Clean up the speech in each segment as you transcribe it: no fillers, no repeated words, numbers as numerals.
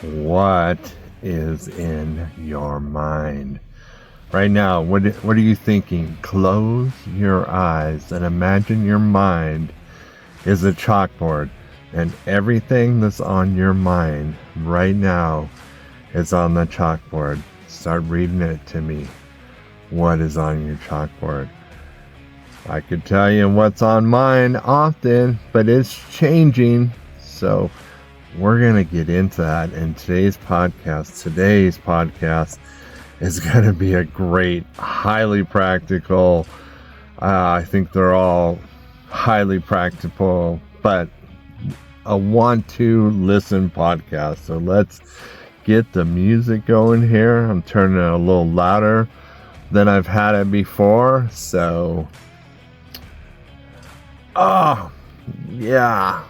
What is in your mind? Right now, what are you thinking? Close your eyes and imagine your mind is a chalkboard, and everything that's on your mind right now is on the chalkboard. Start reading it to me. What is on your chalkboard? I could tell you what's on mine often, but it's changing. So we're going to get into that in today's podcast. Today's podcast is going to be a great, highly practical, I think they're all highly practical, but a want to listen podcast. So let's get the music going here. I'm turning it a little louder than I've had it before. So, yeah.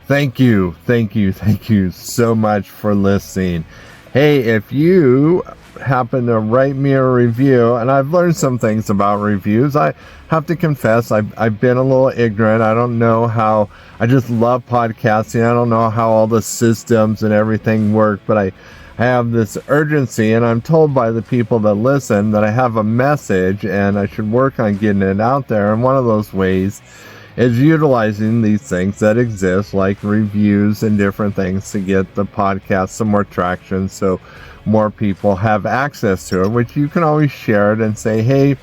Thank you so much for listening. Hey, if you happen to write me a review, and I've learned some things about reviews, I have to confess, I've been a little ignorant. I don't know how, I just love podcasting. I don't know how all the systems and everything work, but I have this urgency, and I'm told by the people that listen that I have a message and I should work on getting it out there. And one of those ways is utilizing these things that exist, like reviews and different things, to get the podcast some more traction so more people have access to it, which you can always share it and say, hey,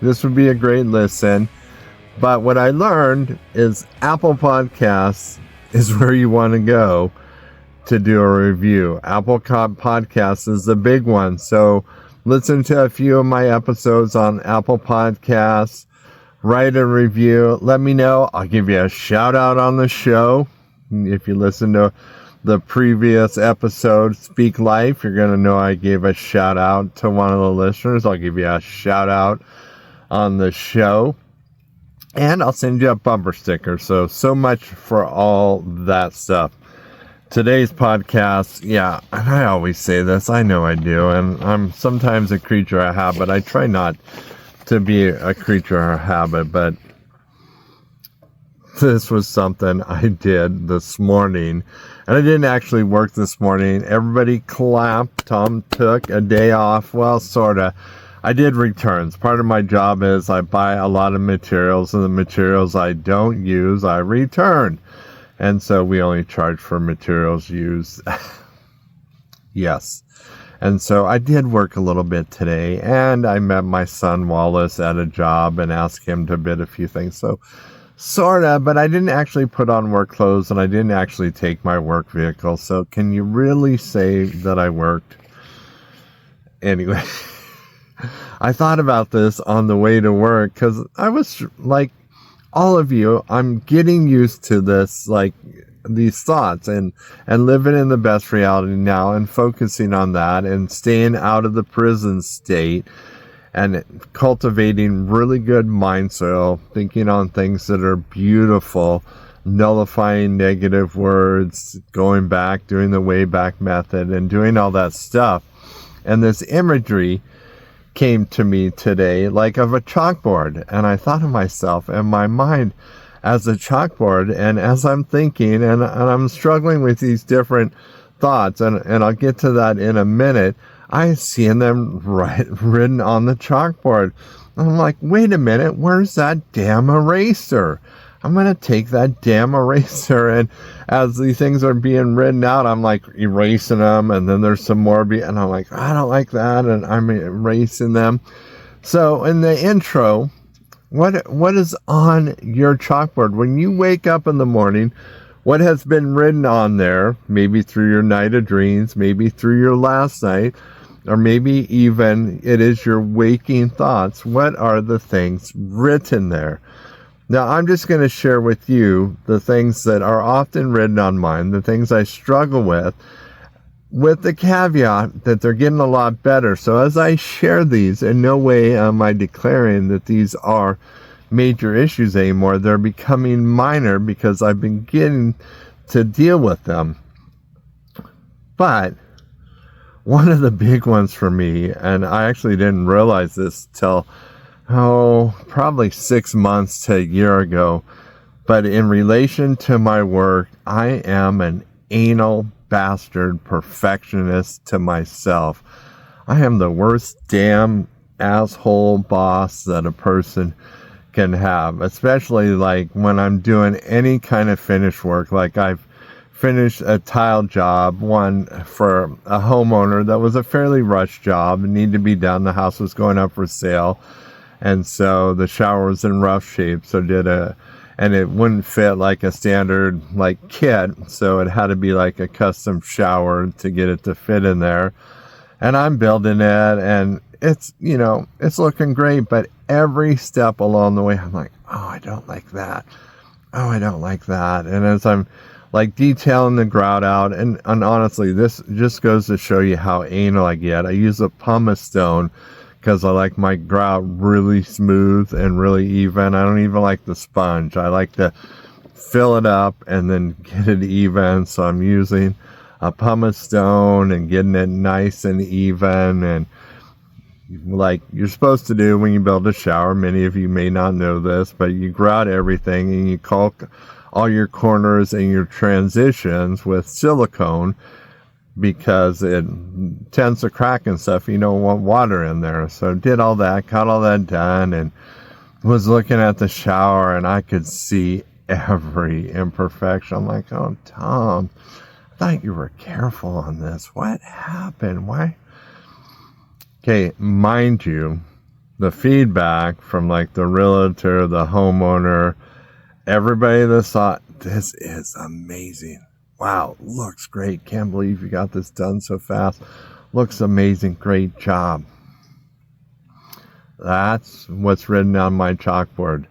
this would be a great listen. But what I learned is Apple Podcasts is where you want to go to do a review. Apple Podcasts is the big one. So listen to a few of my episodes on Apple Podcasts. Write a review. Let me know. I'll give you a shout out on the show. If you listen to the previous episode, Speak Life, you're going to know I gave a shout out to one of the listeners. I'll give you a shout out on the show. And I'll send you a bumper sticker. So much for all that stuff. Today's podcast, yeah, and I always say this. I know I do. And I'm sometimes a creature of habit. I try not to be a creature of habit, but this was something I did this morning, and I didn't actually work this morning. Everybody clapped. Tom took a day off. Well, sorta. I did returns. Part of my job is I buy a lot of materials, and the materials I don't use, I return. And so we only charge for materials used. Yes. And so I did work a little bit today, and I met my son Wallace at a job and asked him to bid a few things. So, sorta, but I didn't actually put on work clothes, and I didn't actually take my work vehicle. So can you really say that I worked? Anyway, I thought about this on the way to work, because I was like, all of you, I'm getting used to this, like, these thoughts and living in the best reality now and focusing on that and staying out of the prison state and cultivating really good mind soil, thinking on things that are beautiful, nullifying negative words, going back, doing the way back method and doing all that stuff. And this imagery came to me today like of a chalkboard, and I thought of myself and my mind as a chalkboard, and as I'm thinking and I'm struggling with these different thoughts, and I'll get to that in a minute, I see them written on the chalkboard. I'm like, wait a minute, where's that damn eraser? I'm going to take that damn eraser, and as these things are being written out, I'm like erasing them, and then there's some more, and I'm like, I don't like that, and I'm erasing them. So in the intro, what is on your chalkboard? When you wake up in the morning, what has been written on there, maybe through your night of dreams, maybe through your last night, or maybe even it is your waking thoughts? What are the things written there? Now, I'm just going to share with you the things that are often written on mine, the things I struggle with the caveat that they're getting a lot better. So as I share these, in no way am I declaring that these are major issues anymore. They're becoming minor because I've been getting to deal with them. But one of the big ones for me, and I actually didn't realize this till, probably 6 months to a year ago, but in relation to my work, I am an anal bastard perfectionist to myself. I am the worst damn asshole boss that a person can have, especially like when I'm doing any kind of finish work. Like I've finished a tile job, one for a homeowner that was a fairly rushed job, it needed to be done. The house was going up for sale, and so the shower was in rough shape, so and it wouldn't fit like a standard like kit, so it had to be like a custom shower to get it to fit in there. And I'm building it, and it's, you know, it's looking great, but every step along the way, I'm like, oh, I don't like that. Oh, I don't like that. And as I'm like detailing the grout out, and honestly, this just goes to show you how anal I get. I use a pumice stone because I like my grout really smooth and really even. I don't even like the sponge. I like to fill it up and then get it even. So I'm using a pumice stone and getting it nice and even, and like you're supposed to do when you build a shower. Many of you may not know this, but you grout everything and you caulk all your corners and your transitions with silicone, because it tends to crack and stuff. You don't want water in there. So did all that, got all that done, and was looking at the shower, and I could see every imperfection. I'm like, oh, Tom, I thought you were careful on this. What happened? Why? Okay, mind you, the feedback from like the realtor, the homeowner, everybody that saw it, this is amazing. Wow, looks great. Can't believe you got this done so fast. Looks amazing. Great job. That's what's written on my chalkboard.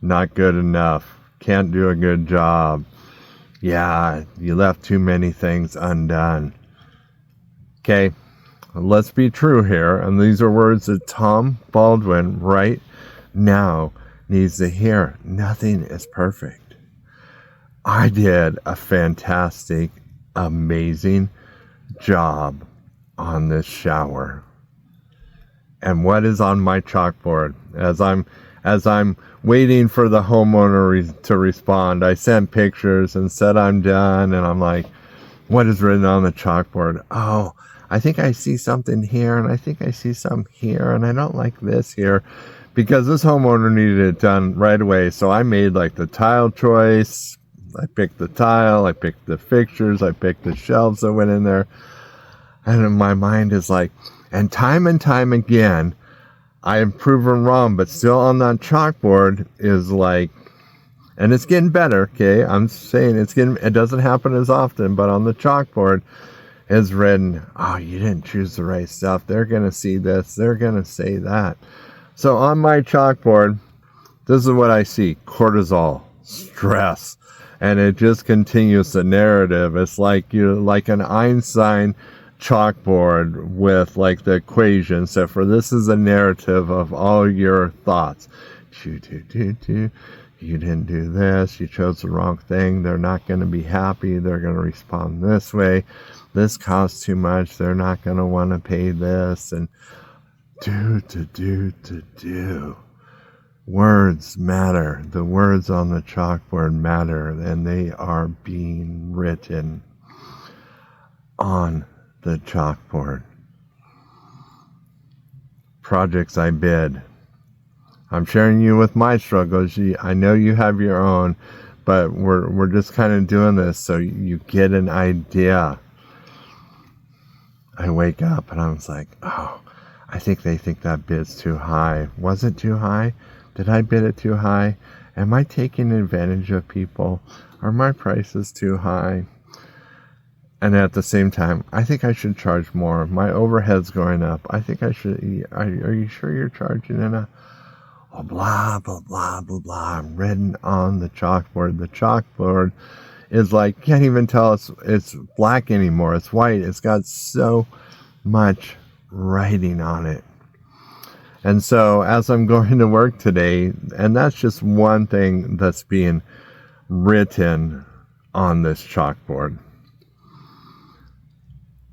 Not good enough. Can't do a good job. Yeah, you left too many things undone. Okay, let's be true here. And these are words that Tom Baldwin right now needs to hear. Nothing is perfect. I did a fantastic, amazing job on this shower. And what is on my chalkboard? As I'm waiting for the homeowner to respond, I sent pictures and said I'm done, and I'm like, what is written on the chalkboard? Oh, I think I see something here, and I think I see some here, and I don't like this here, because this homeowner needed it done right away. So I made like the tile choice. I picked the tile, I picked the fixtures, I picked the shelves that went in there. And my mind is like, and time again, I am proven wrong, but still on that chalkboard is like, and it's getting better, okay? I'm saying it doesn't happen as often, but on the chalkboard is written, oh, you didn't choose the right stuff. They're going to see this. They're going to say that. So on my chalkboard, this is what I see: cortisol, stress. And it just continues the narrative. It's like you're like an Einstein chalkboard with like the equations. So for this is a narrative of all your thoughts. You didn't do this. You chose the wrong thing. They're not going to be happy. They're going to respond this way. This costs too much. They're not going to want to pay this. And do. Words matter. The words on the chalkboard matter, and they are being written on the chalkboard. Projects I bid. I'm sharing you with my struggles. I know you have your own, but we're just kind of doing this so you get an idea. I wake up and I was like, oh, I think they think that bid's too high. Was it too high? Did I bid it too high? Am I taking advantage of people? Are my prices too high? And at the same time, I think I should charge more. My overhead's going up. I think I should. Are you sure you're charging enough? Oh, blah, blah, blah, blah, blah. Written on the chalkboard. The chalkboard is like, can't even tell it's black anymore. It's white. It's got so much writing on it. And so as I'm going to work today, and that's just one thing that's being written on this chalkboard.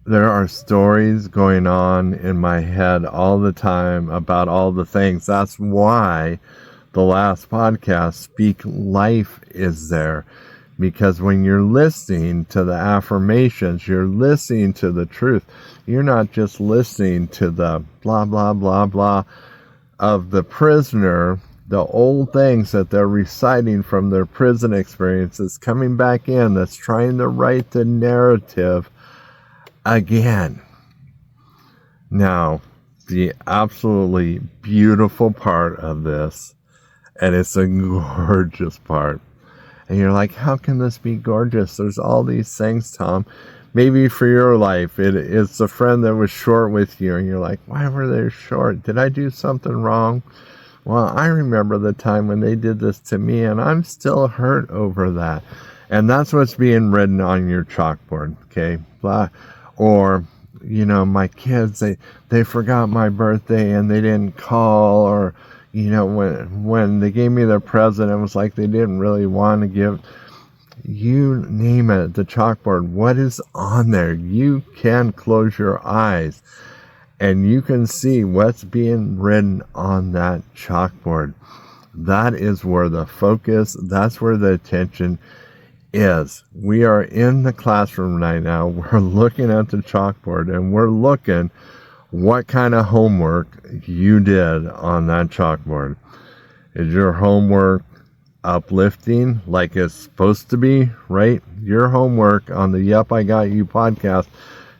There are stories going on in my head all the time about all the things. That's why the last podcast, Speak Life, is there. Because when you're listening to the affirmations, you're listening to the truth. You're not just listening to the blah, blah, blah, blah of the prisoner, the old things that they're reciting from their prison experiences coming back in, that's trying to write the narrative again. Now, the absolutely beautiful part of this, and it's a gorgeous part, and you're like, how can this be gorgeous? There's all these things, Tom. Maybe for your life, it's a friend that was short with you, and you're like, why were they short? Did I do something wrong? Well, I remember the time when they did this to me, and I'm still hurt over that. And that's what's being written on your chalkboard, okay? Blah. Or, my kids, they forgot my birthday and they didn't call, or, when they gave me their present, it was like they didn't really want to give. You name it, the chalkboard, what is on there? You can close your eyes and you can see what's being written on that chalkboard. That is where the focus, that's where the attention is. We are in the classroom right now. We're looking at the chalkboard and we're looking what kind of homework you did on that chalkboard. Is your homework uplifting like it's supposed to be, right? Your homework on the Yup, I Got You podcast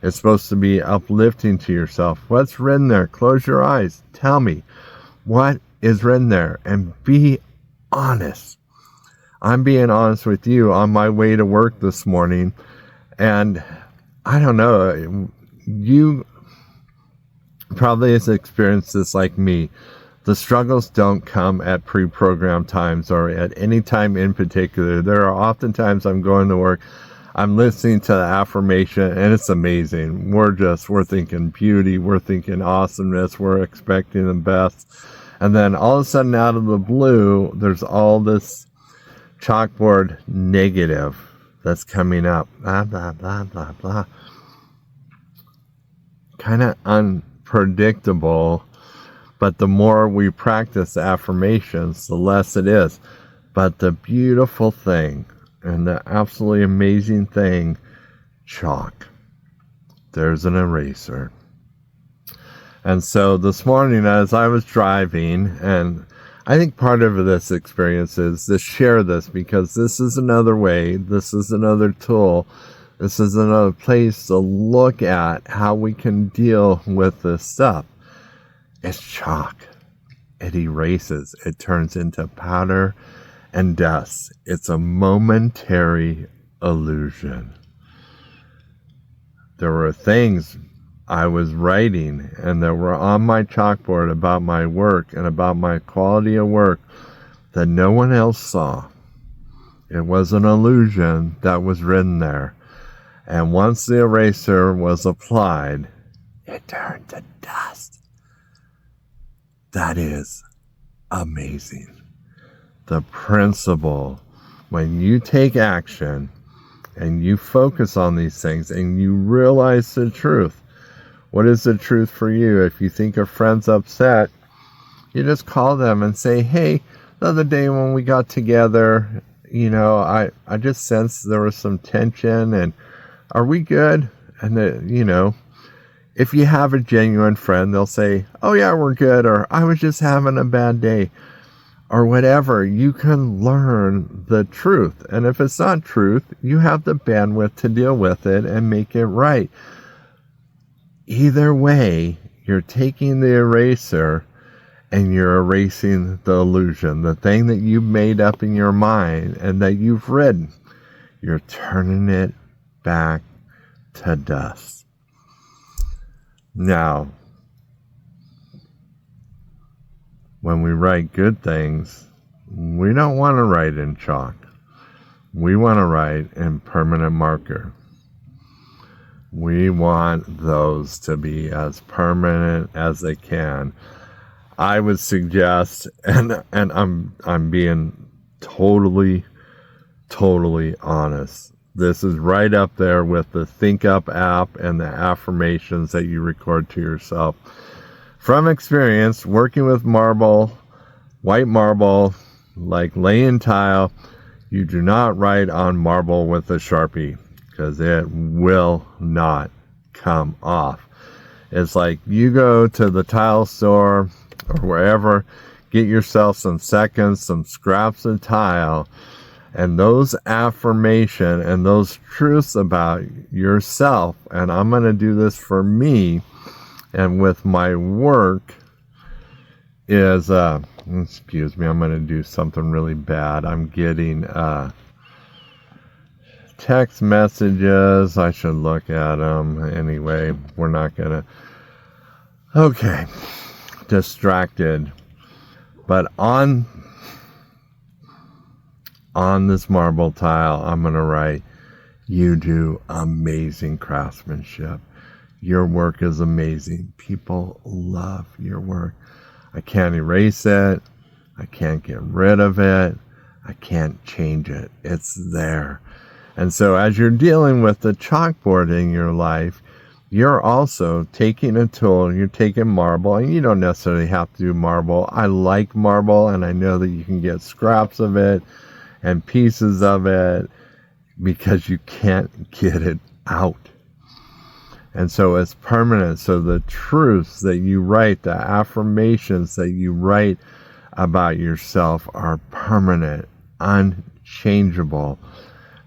is supposed to be uplifting to yourself. What's written there? Close your eyes. Tell me what is written there and be honest. I'm being honest with you on my way to work this morning, and I don't know, you probably has experienced this like me. The struggles don't come at pre-programmed times or at any time in particular. There are often times I'm going to work, I'm listening to the affirmation, and it's amazing. We're thinking beauty, we're thinking awesomeness, we're expecting the best. And then all of a sudden, out of the blue, there's all this chalkboard negative that's coming up. Blah, blah, blah, blah, blah. Kind of unpredictable. But the more we practice affirmations, the less it is. But the beautiful thing and the absolutely amazing thing, chalk. There's an eraser. And so this morning as I was driving, and I think part of this experience is to share this because this is another way, this is another tool, this is another place to look at how we can deal with this stuff. It's chalk. It erases. It turns into powder and dust. It's a momentary illusion. There were things I was writing and that were on my chalkboard about my work and about my quality of work that no one else saw. It was an illusion that was written there. And once the eraser was applied, it turned to dust. That is amazing. The principle, when you take action and you focus on these things and you realize the truth. What is the truth for you? If you think a friend's upset, you just call them and say, hey, the other day when we got together, I just sensed there was some tension, and are we good? And if you have a genuine friend, they'll say, oh yeah, we're good, or I was just having a bad day, or whatever. You can learn the truth. And if it's not truth, you have the bandwidth to deal with it and make it right. Either way, you're taking the eraser and you're erasing the illusion, the thing that you've made up in your mind and that you've written. You're turning it back to dust. Now, when we write good things, we don't want to write in chalk. We want to write in permanent marker. We want those to be as permanent as they can. I would suggest, and I'm being totally honest. This is right up there with the Think Up app and the affirmations that you record to yourself. From experience, working with marble, white marble, like laying tile, You do not write on marble with a Sharpie because it will not come off. It's like you go to the tile store or wherever, get yourself some seconds, some scraps of tile, and those affirmation and those truths about yourself. And I'm going to do this for me and with my work is, excuse me, I'm going to do something really bad. I'm getting text messages. I should look at them. Anyway, we're not going to. Okay. Distracted. But on this marble tile, I'm going to write, you do amazing craftsmanship. Your work is amazing. People love your work. I can't erase it. I can't get rid of it. I can't change it. It's there. And so as you're dealing with the chalkboard in your life, you're also taking a tool, you're taking marble, and you don't necessarily have to do marble. I like marble, and I know that you can get scraps of it and pieces of it because you can't get it out. And so it's permanent. So the truths that you write, the affirmations that you write about yourself are permanent, unchangeable.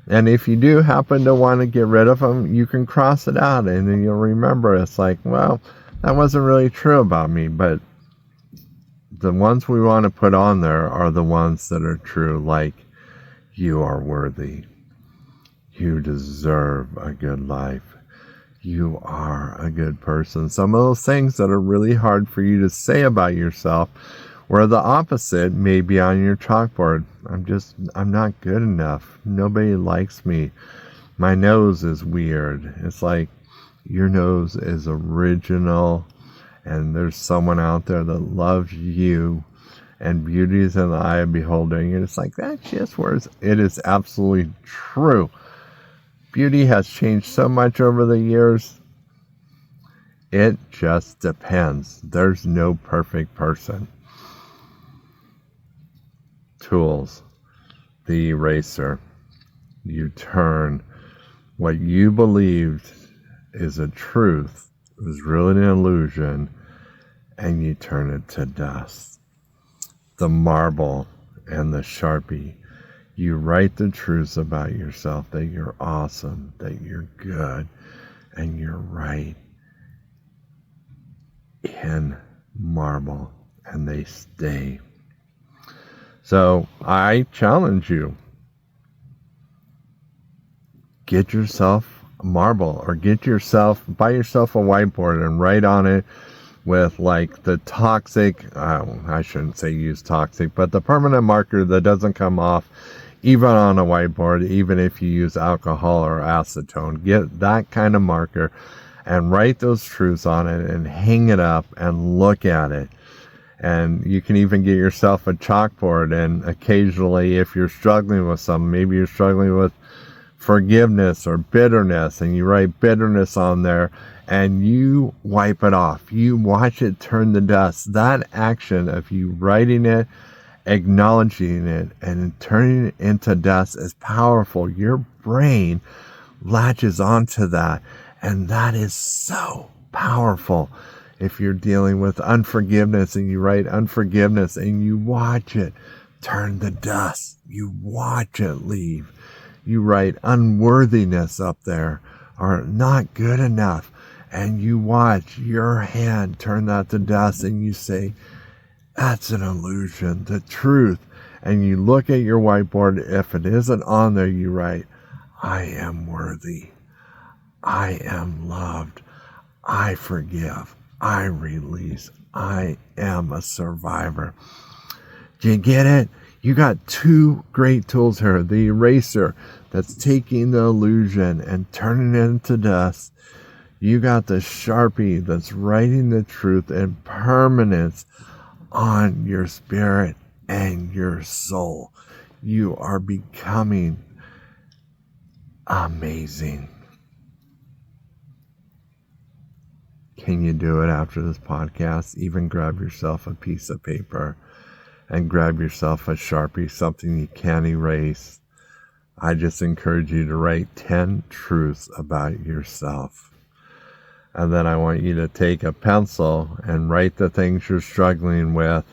And if you do happen to want to get rid of them, you can cross it out and then you'll remember it's like, well, that wasn't really true about me. But the ones we want to put on there are the ones that are true, like you are worthy. You deserve a good life. You are a good person. Some of those things that are really hard for you to say about yourself, where the opposite may be on your chalkboard. I'm not good enough. Nobody likes me. My nose is weird. It's like your nose is original and there's someone out there that loves you and beauty is in the eye of beholder. And it's like, that's just where it is absolutely true. Beauty has changed so much over the years. It just depends. There's no perfect person. Tools. The eraser. You turn what you believed is a truth, is really an illusion, and you turn it to dust. The marble and the Sharpie. You write the truths about yourself, that you're awesome, that you're good, and you're right in marble, and they stay. So I challenge you, get yourself a marble or buy yourself a whiteboard and write on it with like the toxic, I shouldn't say use toxic, but the permanent marker that doesn't come off even on a whiteboard, even if you use alcohol or acetone. Get that kind of marker and write those truths on it and hang it up and look at it. And you can even get yourself a chalkboard, and occasionally if you're struggling with something, maybe you're struggling with forgiveness or bitterness, and you write bitterness on there and you wipe it off. You watch it turn to dust. That action of you writing it, acknowledging it, and turning it into dust is powerful. Your brain latches onto that, and that is so powerful. If you're dealing with unforgiveness and you write unforgiveness and you watch it turn to dust, you watch it leave. You write unworthiness up there or not good enough, and you watch your hand turn that to dust and you say, that's an illusion, the truth. And you look at your whiteboard. If it isn't on there, you write, I am worthy. I am loved. I forgive. I release. I am a survivor. Do you get it? You got two great tools here. The eraser that's taking the illusion and turning it into dust. You got the Sharpie that's writing the truth and permanence on your spirit and your soul. You are becoming amazing. Can you do it after this podcast? Even grab yourself a piece of paper and grab yourself a Sharpie, something you can't erase, I just encourage you to write 10 truths about yourself. And then I want you to take a pencil and write the things you're struggling with.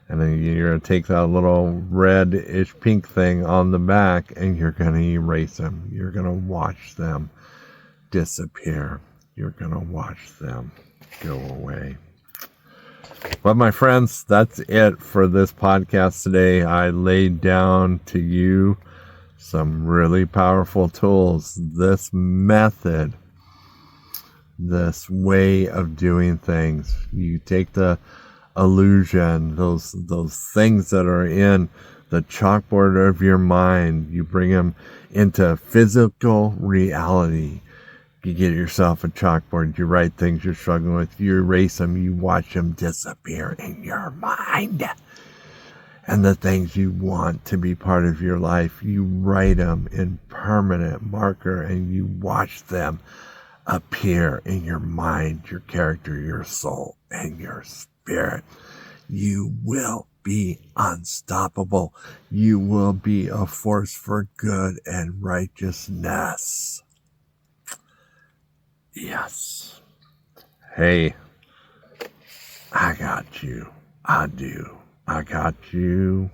And then you're going to take that little red-ish pink thing on the back and you're going to erase them. You're going to watch them disappear. You're going to watch them go away. Well, my friends, that's it for this podcast today. I laid down to you some really powerful tools. This method, this way of doing things. You take the illusion, those things that are in the chalkboard of your mind, you bring them into physical reality. You get yourself a chalkboard, you write things you're struggling with, you erase them, you watch them disappear in your mind. And the things you want to be part of your life, you write them in permanent marker and you watch them appear in your mind, your character, your soul, and your spirit. You will be unstoppable. You will be a force for good and righteousness. Yes. Hey, I got you. I do. I got you.